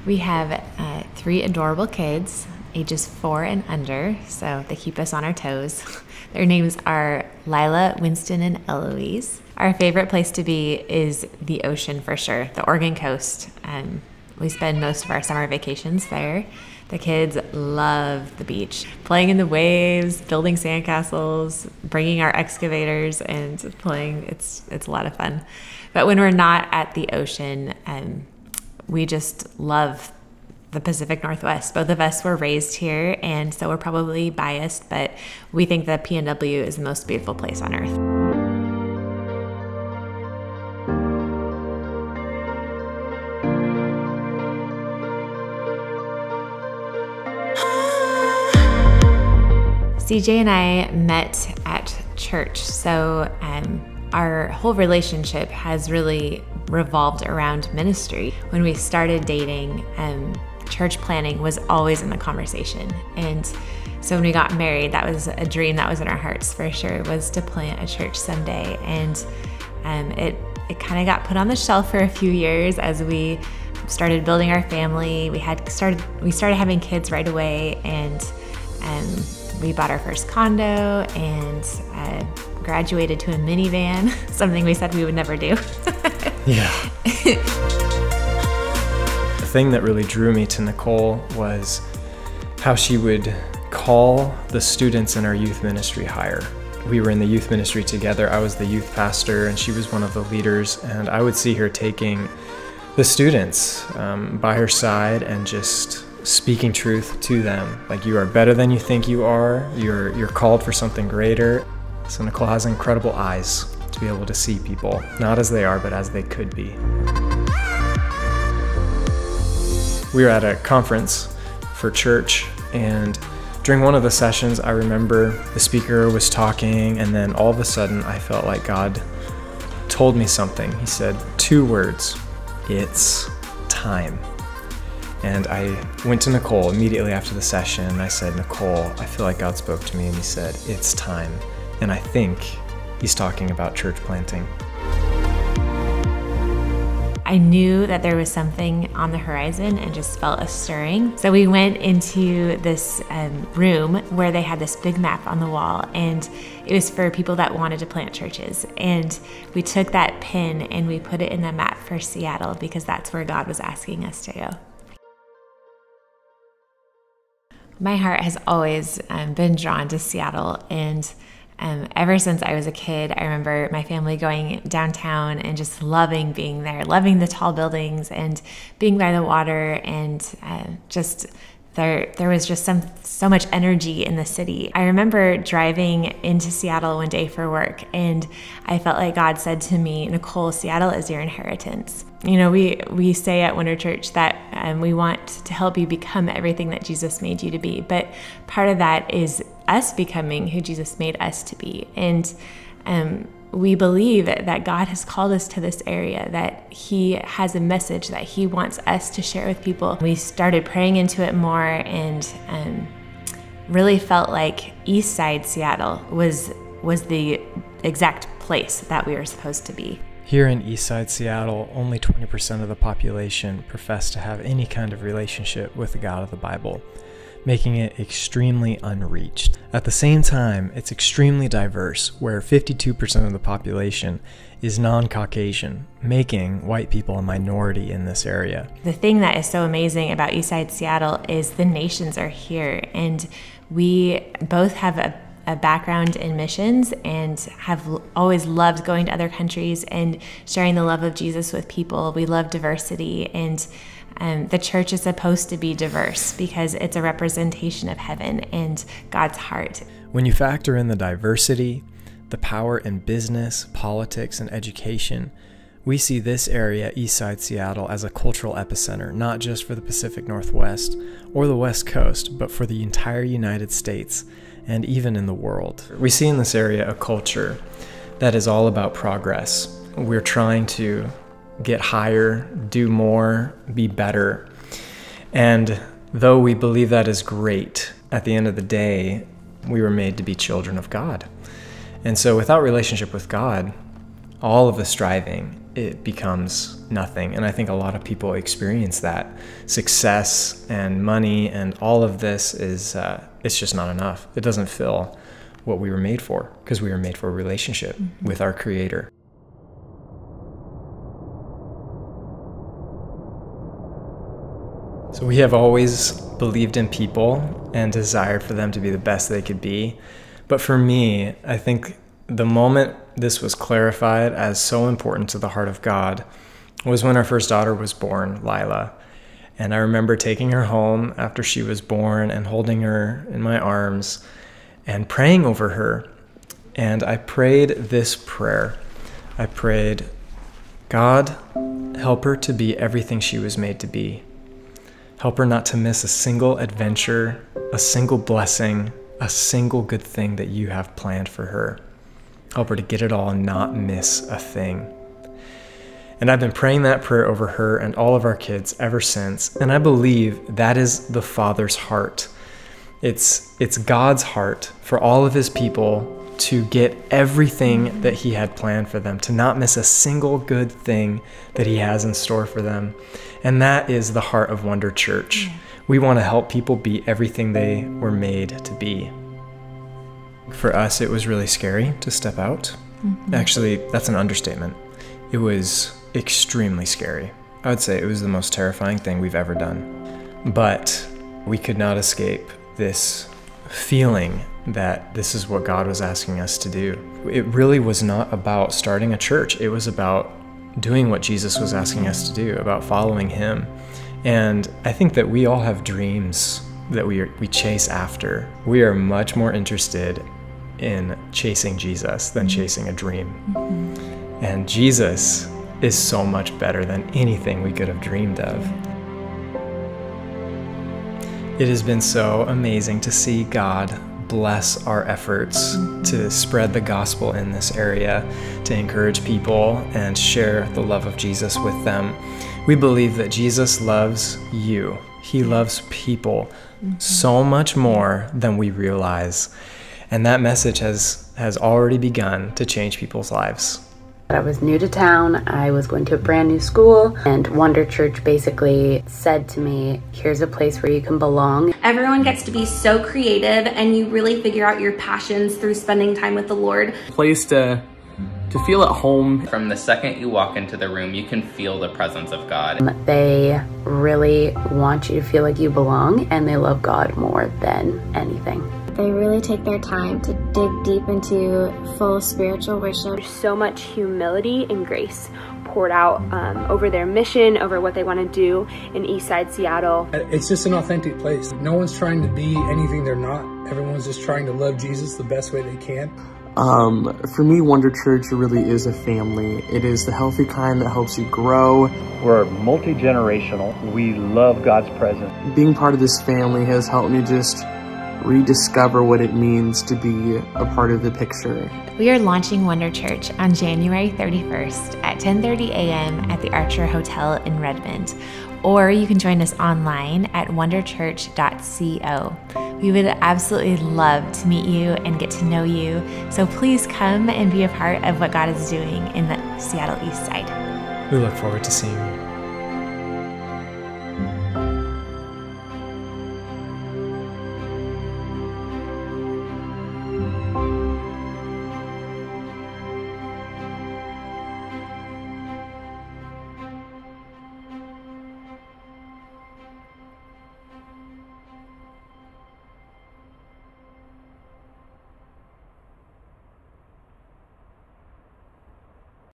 We have 3 adorable kids, ages 4 and under, so they keep us on our toes. Their names are Lila, Winston, and Eloise. Our favorite place to be is the ocean for sure, the Oregon coast. We spend most of our summer vacations there. The kids love the beach, playing in the waves, building sandcastles, bringing our excavators and playing. It's a lot of fun. But when we're not at the ocean, we just love the Pacific Northwest. Both of us were raised here, and so we're probably biased, but we think that PNW is the most beautiful place on earth. CJ and I met at church, so our whole relationship has really revolved around ministry. When we started dating, church planning was always in the conversation. And so when we got married, that was a dream that was in our hearts for sure, was to plant a church someday. And it kind of got put on the shelf for a few years as we started building our family. We started having kids right away, and we bought our first condo and graduated to a minivan, something we said we would never do. Yeah. The thing that really drew me to Nicole was how she would call the students in our youth ministry higher. We were in the youth ministry together. I was the youth pastor and she was one of the leaders, and I would see her taking the students by her side and just speaking truth to them. Like, you are better than you think you are. You're called for something greater. So Nicole has incredible eyes to be able to see people, not as they are, but as they could be. We were at a conference for church, and during one of the sessions, I remember the speaker was talking, and then all of a sudden I felt like God told me something. He said 2 words: "It's time." And I went to Nicole immediately after the session and I said, "Nicole, I feel like God spoke to me," and he said, "It's time." And I think he's talking about church planting. I knew that there was something on the horizon and just felt a stirring. So we went into this room where they had this big map on the wall, and it was for people that wanted to plant churches. And we took that pin and we put it in the map for Seattle because that's where God was asking us to go. My heart has always been drawn to Seattle, and ever since I was a kid, I remember my family going downtown and just loving being there, loving the tall buildings and being by the water, and there was just so much energy in the city. I remember driving into Seattle one day for work, and I felt like God said to me, "Nicole, Seattle is your inheritance." You know, we say at Winter Church that we want to help you become everything that Jesus made you to be, but part of that is us becoming who Jesus made us to be. And we believe that God has called us to this area, that he has a message that he wants us to share with people. We started praying into it more, and really felt like East Side Seattle was the exact place that we were supposed to be. Here in Eastside Seattle, only 20% of the population profess to have any kind of relationship with the God of the Bible, making it extremely unreached. At the same time, it's extremely diverse, where 52% of the population is non-Caucasian, making white people a minority in this area. The thing that is so amazing about Eastside Seattle is the nations are here, and we both have a background in missions and have always loved going to other countries and sharing the love of Jesus with people. We love diversity, and the church is supposed to be diverse because it's a representation of heaven and God's heart. When you factor in the diversity, the power in business, politics, and education, we see this area, Eastside Seattle, as a cultural epicenter, not just for the Pacific Northwest or the West Coast, but for the entire United States and even in the world. We see in this area a culture that is all about progress. We're trying to get higher, do more, be better. And though we believe that is great, at the end of the day, we were made to be children of God. And so without relationship with God, all of the striving it becomes nothing. And I think a lot of people experience that. Success and money and all of this is, it's just not enough. It doesn't fill what we were made for, because we were made for a relationship with our Creator. So we have always believed in people and desired for them to be the best they could be. But for me, I think the moment this was clarified as so important to the heart of God was when our first daughter was born, Lila. And I remember taking her home after she was born and holding her in my arms and praying over her. And I prayed this prayer. I prayed, God, help her to be everything she was made to be. Help her not to miss a single adventure, a single blessing, a single good thing that you have planned for her. Help her to get it all and not miss a thing. And I've been praying that prayer over her and all of our kids ever since. And I believe that is the Father's heart. It's God's heart for all of his people to get everything that he had planned for them, to not miss a single good thing that he has in store for them. And that is the heart of Wonder Church. Yeah. We want to help people be everything they were made to be. For us, it was really scary to step out. Actually, that's an understatement. It was extremely scary. I would say it was the most terrifying thing we've ever done. But we could not escape this feeling that this is what God was asking us to do. It really was not about starting a church. It was about doing what Jesus was asking us to do, about following him. And I think that we all have dreams that we chase after. We are much more interested in chasing Jesus than chasing a dream. And Jesus is so much better than anything we could have dreamed of. It has been so amazing to see God bless our efforts to spread the gospel in this area, to encourage people and share the love of Jesus with them. We believe that Jesus loves you. He loves people so much more than we realize. And that message has already begun to change people's lives. I was new to town, I was going to a brand new school, and Wonder Church basically said to me, here's a place where you can belong. Everyone gets to be so creative, and you really figure out your passions through spending time with the Lord. A place to feel at home. From the second you walk into the room, you can feel the presence of God. They really want you to feel like you belong, and they love God more than anything. They really take their time to dig deep into full spiritual worship. There's so much humility and grace poured out over their mission, over what they want to do in Eastside Seattle. It's just an authentic place. No one's trying to be anything they're not. Everyone's just trying to love Jesus the best way they can. For me, Wonder Church really is a family. It is the healthy kind that helps you grow. We're multi-generational. We love God's presence. Being part of this family has helped me just rediscover what it means to be a part of the picture. We are launching Wonder Church on January 31st at 10:30 a.m. at the Archer Hotel in Redmond. Or you can join us online at wonderchurch.co. We would absolutely love to meet you and get to know you. So please come and be a part of what God is doing in the Seattle East Side. We look forward to seeing you.